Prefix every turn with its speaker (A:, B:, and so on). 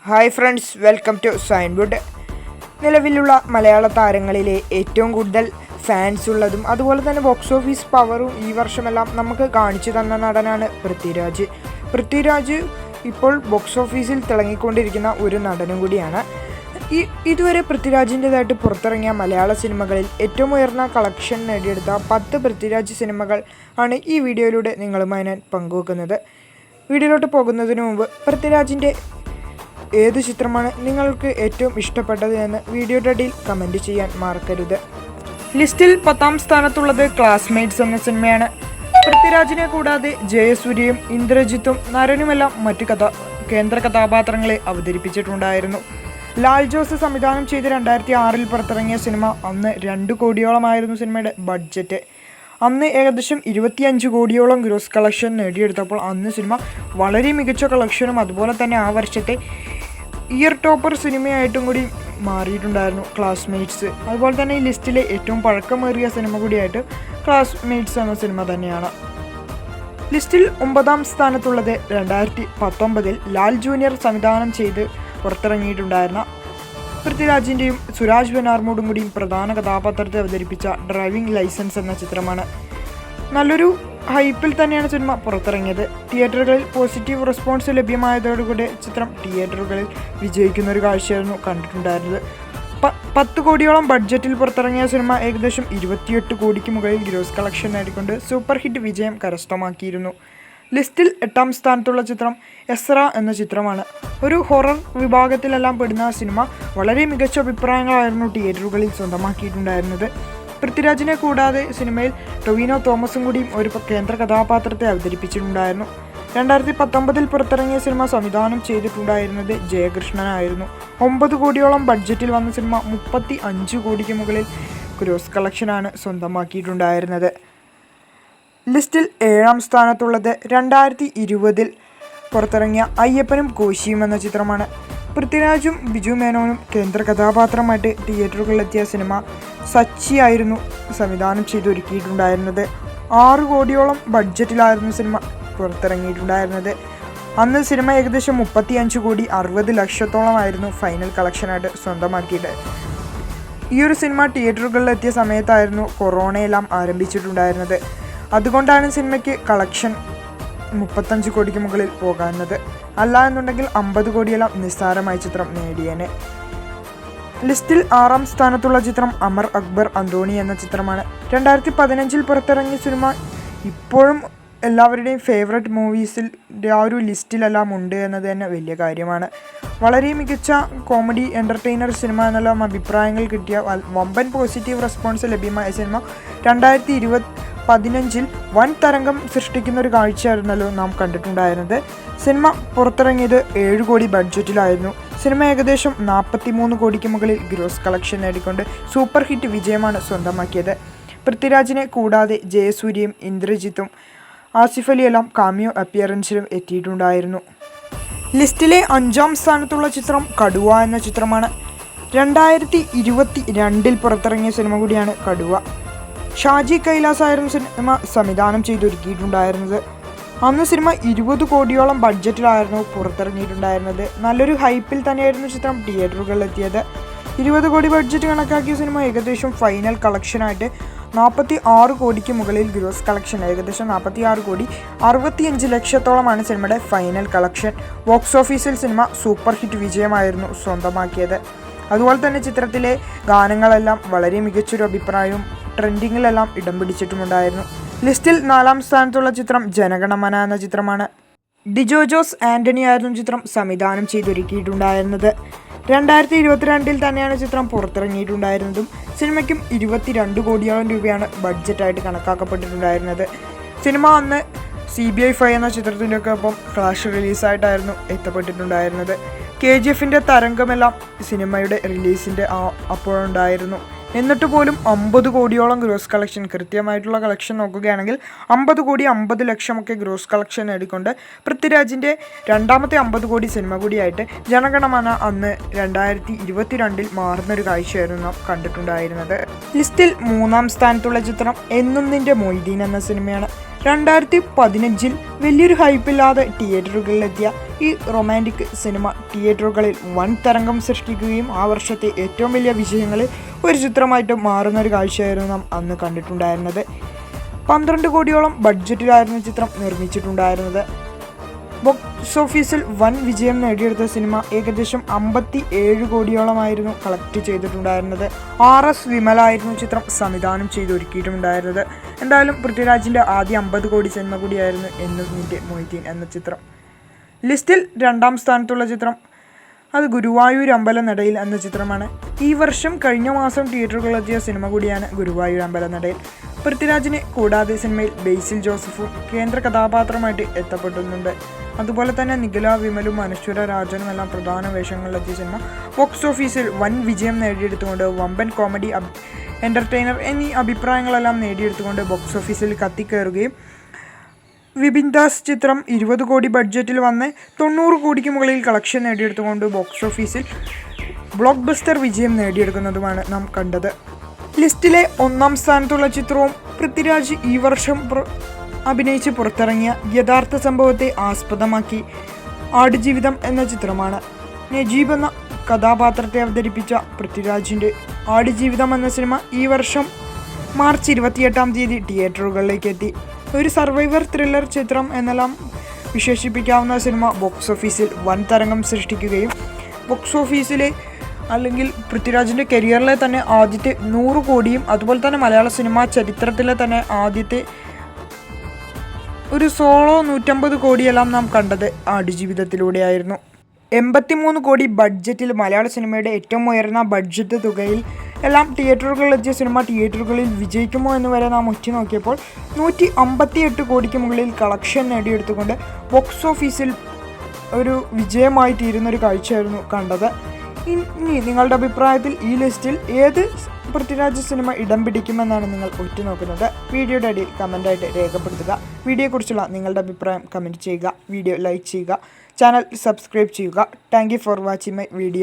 A: Hi friends, welcome to Sainwood. നിലവിലുള്ള മലയാള താരങ്ങളിലെ ഏറ്റവും കൂടുതൽ ഫാൻസ് ഉള്ളതും അതുപോലെ തന്നെ ബോക്സ് ഓഫീസ് പവറും ഈ വർഷമെല്ലാം നമുക്ക് കാണിച്ചു തന്ന നടനാണ് പൃഥ്വിരാജ്. പൃഥ്വിരാജ് ഇപ്പോൾ ബോക്സ് ഓഫീസിൽ തിളങ്ങിക്കൊണ്ടിരിക്കുന്ന ഒരു നടനും കൂടിയാണ്. ഇതുവരെ പൃഥ്വിരാജിൻ്റെതായിട്ട് പുറത്തിറങ്ങിയ മലയാള സിനിമകളിൽ ഏറ്റവും ഉയർന്ന കളക്ഷൻ നേടിയെടുത്ത 10 പൃഥ്വിരാജ് സിനിമകൾ ആണ് ഈ വീഡിയോയിലൂടെ നിങ്ങളുമായി ഞാൻ പങ്കുവെക്കുന്നത്. വീഡിയോയിലോട്ട് പോകുന്നതിന് മുമ്പ് പൃഥ്വിരാജിൻ്റെ ഏത് ചിത്രമാണ് നിങ്ങൾക്ക് ഏറ്റവും ഇഷ്ടപ്പെട്ടത് എന്ന് വീഡിയോയുടെ അടിയിൽ കമൻറ്റ് ചെയ്യാൻ മറക്കരുത്. ലിസ്റ്റിൽ 10ാം സ്ഥാനത്തുള്ളത് ക്ലാസ്മേറ്റ്സ് എന്ന സിനിമയാണ്. പൃഥ്വിരാജിനെ കൂടാതെ ജയസൂര്യയും ഇന്ദ്രജിത്തും നരനുമെല്ലാം മറ്റു കേന്ദ്ര കഥാപാത്രങ്ങളെ അവതരിപ്പിച്ചിട്ടുണ്ടായിരുന്നു. ലാൽ ജോസ് സംവിധാനം ചെയ്ത് 2006 പുറത്തിറങ്ങിയ സിനിമ അന്ന് 2 കോടിയോളമായിരുന്നു സിനിമയുടെ ബഡ്ജറ്റ്. അന്ന് ഏകദേശം 25 കോടിയോളം ഗ്രോസ് കളക്ഷൻ നേടിയെടുത്തപ്പോൾ അന്ന് സിനിമ വളരെ മികച്ച കളക്ഷനും അതുപോലെ തന്നെ ആ വർഷത്തെ ഇയർ ടോപ്പർ സിനിമയായിട്ടും കൂടി മാറിയിട്ടുണ്ടായിരുന്നു ക്ലാസ്മേറ്റ്സ്. അതുപോലെ തന്നെ ഈ ലിസ്റ്റിലെ ഏറ്റവും പഴക്കമേറിയ സിനിമ കൂടിയായിട്ട് ക്ലാസ്മേറ്റ്സ് എന്ന സിനിമ തന്നെയാണ്. ലിസ്റ്റിൽ 9ാം സ്ഥാനത്തുള്ളത് 2019 ലാൽ ജൂനിയർ സംവിധാനം ചെയ്ത് പുറത്തിറങ്ങിയിട്ടുണ്ടായിരുന്ന പൃഥ്വിരാജിൻ്റെയും സുരാജ് വെഞ്ഞാറമൂടും കൂടിയും പ്രധാന കഥാപാത്രത്തെ അവതരിപ്പിച്ച ഡ്രൈവിംഗ് ലൈസൻസ് എന്ന ചിത്രമാണ്. നല്ലൊരു ഹൈപ്പിൽ തന്നെയാണ് സിനിമ പുറത്തിറങ്ങിയത്. തിയേറ്ററുകളിൽ പോസിറ്റീവ് റെസ്പോൺസ് ലഭ്യമായതോടുകൂടി ചിത്രം തിയേറ്ററുകളിൽ വിജയിക്കുന്ന ഒരു കാഴ്ചയായിരുന്നു കണ്ടിട്ടുണ്ടായിരുന്നത്. 10 കോടിയോളം ബഡ്ജറ്റിൽ പുറത്തിറങ്ങിയ സിനിമ ഏകദേശം 28 കോടിക്ക് മുകളിൽ ഗ്രോസ് കളക്ഷൻ നേടിക്കൊണ്ട് സൂപ്പർ ഹിറ്റ് വിജയം കരസ്ഥമാക്കിയിരുന്നു. ലിസ്റ്റിൽ 8ാം സ്ഥാനത്തുള്ള ചിത്രം എസ്ര എന്ന ചിത്രമാണ്. ഒരു ഹൊറർ വിഭാഗത്തിലെല്ലാം പെടുന്ന സിനിമ വളരെ മികച്ച അഭിപ്രായങ്ങളായിരുന്നു തിയേറ്ററുകളിൽ സ്വന്തമാക്കിയിട്ടുണ്ടായിരുന്നത്. പൃഥ്വിരാജിനെ കൂടാതെ സിനിമയിൽ ടൊവിനോ തോമസും കൂടിയും ഒരു കേന്ദ്ര കഥാപാത്രത്തെ അവതരിപ്പിച്ചിട്ടുണ്ടായിരുന്നു. 2019 പുറത്തിറങ്ങിയ സിനിമ സംവിധാനം ചെയ്തിട്ടുണ്ടായിരുന്നത് ജയകൃഷ്ണനായിരുന്നു. 9 കോടിയോളം ബഡ്ജറ്റിൽ വന്ന സിനിമ 35 കോടിക്ക് മുകളിൽ ഗ്രോസ് കളക്ഷനാണ് സ്വന്തമാക്കിയിട്ടുണ്ടായിരുന്നത്. ലിസ്റ്റിൽ 7ാം സ്ഥാനത്തുള്ളത് 2020 പുറത്തിറങ്ങിയ അയ്യപ്പനും കോശിയും എന്ന ചിത്രമാണ്. പൃഥ്വിരാജും ബിജു മേനോനും കേന്ദ്ര കഥാപാത്രമായിട്ട് തിയേറ്ററുകളിലെത്തിയ സിനിമ സച്ചിയായിരുന്നു സംവിധാനം ചെയ്തൊരുക്കിയിട്ടുണ്ടായിരുന്നത്. 6 കോടിയോളം ബഡ്ജറ്റിലായിരുന്നു സിനിമ പുറത്തിറങ്ങിയിട്ടുണ്ടായിരുന്നത്. അന്ന് സിനിമ ഏകദേശം 35 കോടി 60 ലക്ഷത്തോളമായിരുന്നു ഫൈനൽ കളക്ഷനായിട്ട് സ്വന്തമാക്കിയിട്ട്. ഈ ഒരു സിനിമ തിയേറ്ററുകളിലെത്തിയ സമയത്തായിരുന്നു കൊറോണയെല്ലാം ആരംഭിച്ചിട്ടുണ്ടായിരുന്നത്. അതുകൊണ്ടാണ് സിനിമയ്ക്ക് കളക്ഷൻ 35 കോടിക്ക് മുകളിൽ പോകാവുന്നത്. അല്ല എന്നുണ്ടെങ്കിൽ 50 കോടിയെല്ലാം നിസ്സാരമായി ചിത്രം നേടിയേനെ. ലിസ്റ്റിൽ 6ാം സ്ഥാനത്തുള്ള ചിത്രം അമർ അക്ബർ അന്തോണി എന്ന ചിത്രമാണ്. 2015 പുറത്തിറങ്ങിയ സിനിമ ഇപ്പോഴും എല്ലാവരുടെയും ഫേവററ്റ് മൂവീസിൽ ആ ഒരു ലിസ്റ്റിലെല്ലാം ഉണ്ട് എന്നത് തന്നെ വലിയ കാര്യമാണ്. വളരെ മികച്ച കോമഡി എൻ്റർടൈനർ സിനിമ എന്നെല്ലാം അഭിപ്രായങ്ങൾ കിട്ടിയ വമ്പൻ പോസിറ്റീവ് റെസ്പോൺസ് ലഭ്യമായ സിനിമ 2015 വൻ തരംഗം സൃഷ്ടിക്കുന്ന ഒരു കാഴ്ചയായിരുന്നല്ലോ നാം കണ്ടിട്ടുണ്ടായിരുന്നത്. സിനിമ പുറത്തിറങ്ങിയത് 7 കോടി ബഡ്ജറ്റിലായിരുന്നു. സിനിമ ഏകദേശം 43 കോടിക്ക് മുകളിൽ ഗ്രോസ് കളക്ഷൻ നേടിക്കൊണ്ട് സൂപ്പർ ഹിറ്റ് വിജയമാണ് സ്വന്തമാക്കിയത്. പൃഥ്വിരാജിനെ കൂടാതെ ജയസൂര്യയും ഇന്ദ്രജിത്തും ആസിഫ് അലിയെല്ലാം കാമിയോ അപ്പിയറൻസിലും എത്തിയിട്ടുണ്ടായിരുന്നു. ലിസ്റ്റിലെ 5ാം സ്ഥാനത്തുള്ള ചിത്രം കടുവ എന്ന ചിത്രമാണ്. 2022 പുറത്തിറങ്ങിയ സിനിമ കൂടിയാണ് കടുവ. ഷാജി കൈലാസ് ആയിരുന്നു സിനിമ സംവിധാനം ചെയ്തൊരുക്കിയിട്ടുണ്ടായിരുന്നത്. അന്ന് സിനിമ 20 കോടിയോളം ബഡ്ജറ്റിലായിരുന്നു പുറത്തിറങ്ങിയിട്ടുണ്ടായിരുന്നത്. നല്ലൊരു ഹൈപ്പിൽ തന്നെയായിരുന്നു ചിത്രം തിയേറ്ററുകളിലെത്തിയത്. 20 കോടി ബഡ്ജറ്റ് കണക്കാക്കിയ സിനിമ ഏകദേശം ഫൈനൽ കളക്ഷനായിട്ട് 46 കോടിക്ക് മുകളിൽ ഗ്രോസ് കളക്ഷൻ ഏകദേശം 46 കോടി 65 ലക്ഷത്തോളമാണ് സിനിമയുടെ ഫൈനൽ കളക്ഷൻ. ബോക്സ് ഓഫീസിൽ സിനിമ സൂപ്പർ ഹിറ്റ് വിജയമായിരുന്നു സ്വന്തമാക്കിയത്. അതുപോലെ തന്നെ ചിത്രത്തിലെ ഗാനങ്ങളെല്ലാം വളരെ മികച്ചൊരു അഭിപ്രായവും ട്രെൻഡിങ്ങിലെല്ലാം ഇടം പിടിച്ചിട്ടുമുണ്ടായിരുന്നു. ലിസ്റ്റിൽ 4ാം സ്ഥാനത്തുള്ള ചിത്രം ജനഗണമന എന്ന ചിത്രമാണ്. ഡിജോ ജോസ് ആൻ്റണി ആയിരുന്നു ചിത്രം സംവിധാനം ചെയ്തൊരുക്കിയിട്ടുണ്ടായിരുന്നത്. 2022 തന്നെയാണ് ചിത്രം പുറത്തിറങ്ങിയിട്ടുണ്ടായിരുന്നതും. സിനിമയ്ക്കും 22 കോടിയോളം രൂപയാണ് ബഡ്ജറ്റായിട്ട് കണക്കാക്കപ്പെട്ടിട്ടുണ്ടായിരുന്നത്. സിനിമ അന്ന് CBI 5 എന്ന ചിത്രത്തിൻ്റെയൊക്കെ ഒപ്പം ഫ്ലാഷ് റിലീസായിട്ടായിരുന്നു എത്തപ്പെട്ടിട്ടുണ്ടായിരുന്നത്. KGF തരംഗമെല്ലാം സിനിമയുടെ റിലീസിൻ്റെ അപ്പോഴുണ്ടായിരുന്നു. എന്നിട്ട് പോലും 50 കോടിയോളം ഗ്രോസ് കളക്ഷൻ, കൃത്യമായിട്ടുള്ള കളക്ഷൻ നോക്കുകയാണെങ്കിൽ 50 കോടി 50 ലക്ഷമൊക്കെ ഗ്രോസ് കളക്ഷൻ നേടിക്കൊണ്ട് പൃഥ്വിരാജിൻ്റെ രണ്ടാമത്തെ 50 കോടി സിനിമ കൂടിയായിട്ട് ജനഗണമന അന്ന് 2022 മാറുന്നൊരു കാഴ്ചയായിരുന്നു നാം കണ്ടിട്ടുണ്ടായിരുന്നത്. ലിസ്റ്റിൽ 3ാം സ്ഥാനത്തുള്ള ചിത്രം എന്നും നിൻ്റെ മൊയ്തീൻ എന്ന സിനിമയാണ്. 2015 വലിയൊരു ഹൈപ്പില്ലാതെ തിയേറ്ററുകളിലെത്തിയ ഈ റൊമാൻറ്റിക് സിനിമ തിയേറ്ററുകളിൽ വൻ തരംഗം സൃഷ്ടിക്കുകയും ആ വർഷത്തെ ഏറ്റവും വലിയ വിജയങ്ങളിൽ ഒരു ചിത്രമായിട്ട് മാറുന്നൊരു കാഴ്ചയായിരുന്നു നാം അന്ന് കണ്ടിട്ടുണ്ടായിരുന്നത്. 12 കോടിയോളം ബഡ്ജറ്റിലായിരുന്നു ചിത്രം നിർമ്മിച്ചിട്ടുണ്ടായിരുന്നത്. ബോക്സ് ഓഫീസിൽ വൻ വിജയം നേടിയെടുത്ത സിനിമ ഏകദേശം 57 കോടിയോളമായിരുന്നു കളക്ട് ചെയ്തിട്ടുണ്ടായിരുന്നത്. RS വിമലായിരുന്നു ചിത്രം സംവിധാനം ചെയ്തൊരുക്കിയിട്ടുണ്ടായിരുന്നത്. എന്തായാലും പൃഥ്വിരാജിൻ്റെ ആദ്യ 50 കോടി സിനിമ കൂടിയായിരുന്നു എന്നും നിന്റെ മൊയ്തീൻ എന്ന ചിത്രം. ലിസ്റ്റിൽ 2ാം സ്ഥാനത്തുള്ള ചിത്രം അത് ഗുരുവായൂർ അമ്പലനടയിൽ എന്ന ചിത്രമാണ്. ഈ വർഷം കഴിഞ്ഞ മാസം തിയേറ്ററുകളിലെത്തിയ സിനിമ കൂടിയാണ് ഗുരുവായൂർ അമ്പലനടയിൽ. പൃഥ്വിരാജിനെ കൂടാതെ സിനിമയിൽ ബേസിൽ ജോസഫും കേന്ദ്ര കഥാപാത്രമായിട്ട് എത്തപ്പെടുന്നുണ്ട്. അതുപോലെ തന്നെ നിഖില വിമലും അനശ്വര രാജനും എല്ലാം പ്രധാന വേഷങ്ങളിലെത്തിയ സിനിമ ബോക്സ് ഓഫീസിൽ വൻ വിജയം നേടിയെടുത്തുകൊണ്ട് വമ്പൻ കോമഡി എൻ്റർടൈനർ എന്നീ അഭിപ്രായങ്ങളെല്ലാം നേടിയെടുത്തുകൊണ്ട് ബോക്സ് ഓഫീസിൽ കത്തിക്കയറുകയും വിപിൻ ദാസ് ചിത്രം 20 കോടി ബഡ്ജറ്റിൽ വന്ന് 90 കോടിക്ക് മുകളിൽ കളക്ഷൻ നേടിയെടുത്തുകൊണ്ട് ബോക്സ് ഓഫീസിൽ ബ്ലോക്ക് ബസ്റ്റർ വിജയം നേടിയെടുക്കുന്നതുമാണ് നാം കണ്ടത്. ലിസ്റ്റിലെ 1ാം സ്ഥാനത്തുള്ള ചിത്രവും പൃഥ്വിരാജ് ഈ വർഷം അഭിനയിച്ച് പുറത്തിറങ്ങിയ യഥാർത്ഥ സംഭവത്തെ ആസ്പദമാക്കി ആടുജീവിതം എന്ന ചിത്രമാണ്. നജീബ് എന്ന കഥാപാത്രത്തെ അവതരിപ്പിച്ച പൃഥ്വിരാജിൻ്റെ ആടുജീവിതം എന്ന സിനിമ ഈ വർഷം മാർച്ച് 28-ാം തീയതി തിയേറ്ററുകളിലേക്ക് എത്തി. ഒരു സർവൈവർ ത്രില്ലർ ചിത്രം എന്നെല്ലാം വിശേഷിപ്പിക്കാവുന്ന സിനിമ ബോക്സ് ഓഫീസിൽ വൻ തരംഗം സൃഷ്ടിക്കുകയും ബോക്സ് ഓഫീസിലെ അല്ലെങ്കിൽ പൃഥ്വിരാജിൻ്റെ കരിയറിലെ തന്നെ ആദ്യത്തെ 100 കോടിയും അതുപോലെ തന്നെ മലയാള സിനിമാ ചരിത്രത്തിലെ തന്നെ ആദ്യത്തെ ഒരു സോളോ 150 കോടിയെല്ലാം നാം കണ്ടത് ആടുജീവിതത്തിലൂടെയായിരുന്നു. 83 കോടി ബഡ്ജറ്റിൽ മലയാള സിനിമയുടെ ഏറ്റവും ഉയർന്ന ബഡ്ജറ്റ് തുകയിൽ എല്ലാം തിയേറ്ററുകളിലെത്തിയ സിനിമ തിയേറ്ററുകളിൽ വിജയിക്കുമോ എന്ന് വരെ നാം ഉറ്റുനോക്കിയപ്പോൾ 158 കോടിക്ക് മുകളിൽ കളക്ഷൻ നേടിയെടുത്തുകൊണ്ട് ബോക്സ് ഓഫീസിൽ ഒരു വിജയമായി തീരുന്നൊരു കാഴ്ചയായിരുന്നു കണ്ടത്. ഇനി നിങ്ങളുടെ അഭിപ്രായത്തിൽ ഈ ലിസ്റ്റിൽ ഏത് പൃഥ്വിരാജ് സിനിമ ഇടം പിടിക്കുമെന്നാണ് നിങ്ങൾ ഉറ്റുനോക്കുന്നത്? വീഡിയോയുടെ അടിയിൽ കമൻ്റായിട്ട് രേഖപ്പെടുത്തുക. വീഡിയോയെക്കുറിച്ചുള്ള നിങ്ങളുടെ അഭിപ്രായം കമൻറ്റ് ചെയ്യുക. വീഡിയോ ലൈക്ക് ചെയ്യുക. ചാനൽ സബ്സ്ക്രൈബ് ചെയ്യുക. Thank you for watching my video.